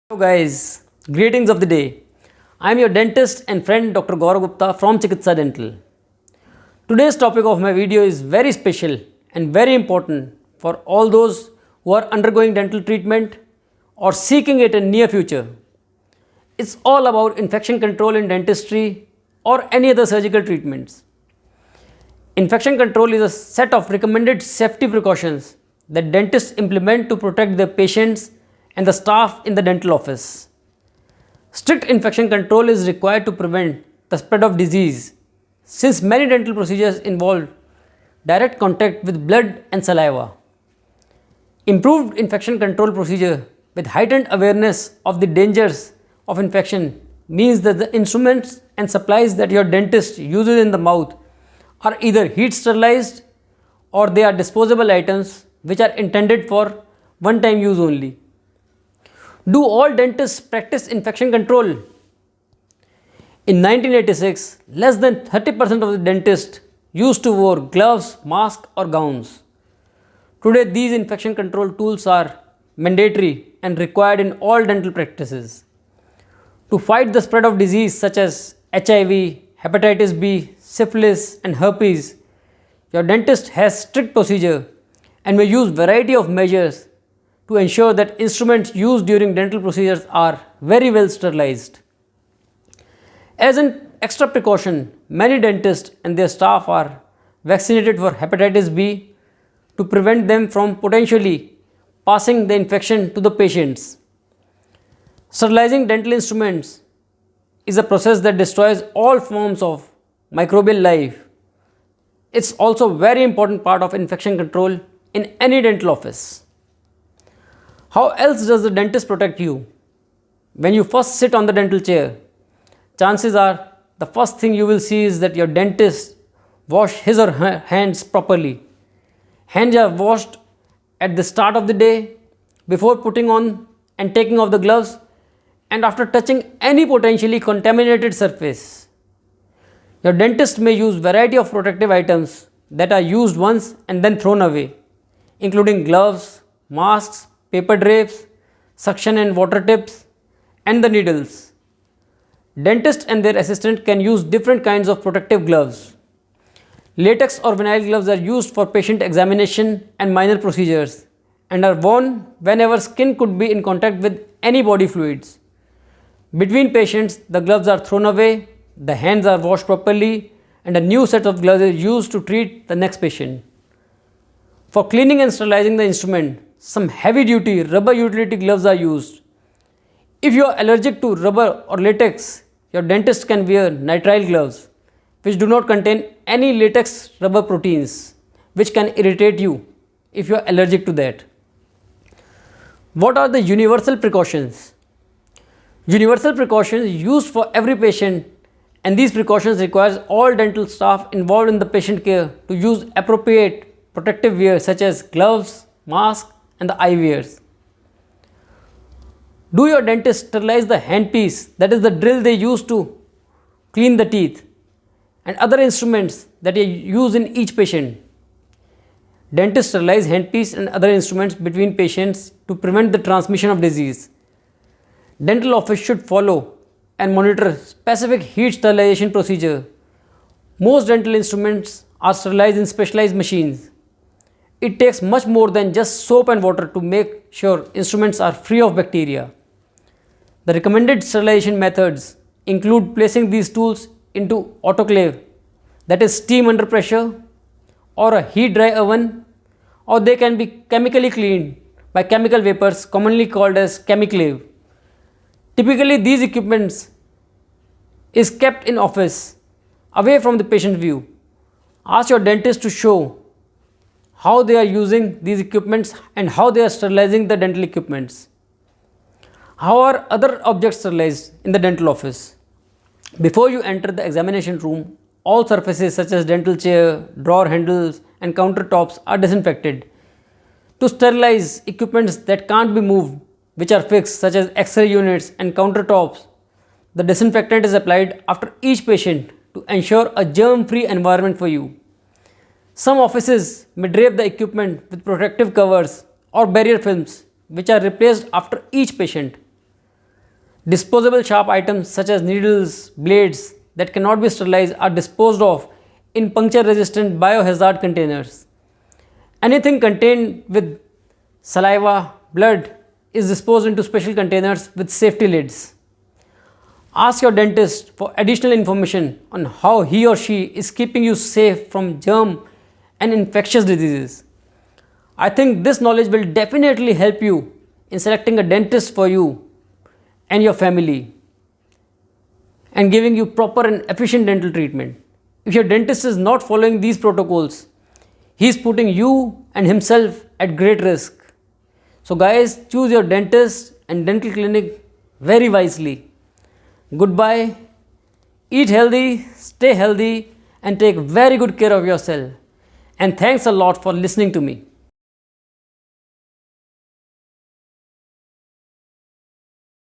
Hello guys, greetings of the day. I am your dentist and friend Dr. Gaurav Gupta from Chikitsa Dental. Today's topic of my video is very special and very important for all those who are undergoing dental treatment or seeking it in near future. It's all about infection control in dentistry or any other surgical treatments. Infection control is a set of recommended safety precautions that dentists implement to protect their patients and the staff in the dental office. Strict infection control is required to prevent the spread of disease, since many dental procedures involve direct contact with blood and saliva. Improved infection control procedure with heightened awareness of the dangers of infection means that the instruments and supplies that your dentist uses in the mouth are either heat sterilized or they are disposable items which are intended for one-time use only. Do all dentists practice infection control? In 1986, less than 30% of the dentists used to wear gloves, masks or gowns. Today, these infection control tools are mandatory and required in all dental practices. To fight the spread of disease such as HIV, hepatitis B, syphilis and herpes, your dentist has strict procedure and may use variety of measures to ensure that instruments used during dental procedures are very well sterilized. As an extra precaution, many dentists and their staff are vaccinated for hepatitis B to prevent them from potentially passing the infection to the patients. Sterilizing dental instruments is a process that destroys all forms of microbial life. It's also a very important part of infection control in any dental office. How else does the dentist protect you? When you first sit on the dental chair, chances are the first thing you will see is that your dentist wash his or her hands properly. Hands are washed at the start of the day, before putting on and taking off the gloves, and after touching any potentially contaminated surface. Your dentist may use variety of protective items that are used once and then thrown away, including gloves, masks, paper drapes, suction and water tips, and the needles. Dentists and their assistant can use different kinds of protective gloves. Latex or vinyl gloves are used for patient examination and minor procedures and are worn whenever skin could be in contact with any body fluids. Between patients, the gloves are thrown away, the hands are washed properly, and a new set of gloves is used to treat the next patient. For cleaning and sterilizing the instrument, some heavy-duty rubber utility gloves are used. If you are allergic to rubber or latex, your dentist can wear nitrile gloves, which do not contain any latex rubber proteins, which can irritate you if you are allergic to that. What are the universal precautions? Universal precautions used for every patient, and these precautions requires all dental staff involved in the patient care to use appropriate protective wear such as gloves, masks, and the eye wears. Do your dentist sterilize the handpiece, that is the drill they use to clean the teeth, and other instruments that they use in each patient? Dentists sterilize handpiece and other instruments between patients to prevent the transmission of disease. Dental office should follow and monitor specific heat sterilization procedure. Most dental instruments are sterilized in specialized machines. It takes much more than just soap and water to make sure instruments are free of bacteria. The recommended sterilization methods include placing these tools into autoclave, that is steam under pressure, or a heat dry oven, or they can be chemically cleaned by chemical vapors commonly called as chemiclave. Typically, these equipments is kept in office away from the patient view. Ask your dentist to show how they are using these equipments and how they are sterilizing the dental equipments. How are other objects sterilized in the dental office? Before you enter the examination room, all surfaces such as dental chair, drawer handles and countertops are disinfected. To sterilize equipments that can't be moved, which are fixed such as X-ray units and countertops, the disinfectant is applied after each patient to ensure a germ-free environment for you. Some offices may drape the equipment with protective covers or barrier films which are replaced after each patient. Disposable sharp items such as needles, blades that cannot be sterilized are disposed of in puncture resistant biohazard containers. Anything contained with saliva, blood is disposed into special containers with safety lids. Ask your dentist for additional information on how he or she is keeping you safe from germ and infectious diseases. I think this knowledge will definitely help you in selecting a dentist for you and your family and giving you proper and efficient dental treatment. If your dentist is not following these protocols, he is putting you and himself at great risk. So guys, choose your dentist and dental clinic very wisely. Goodbye. Eat healthy, stay healthy, and take very good care of yourself. And thanks a lot for listening to me.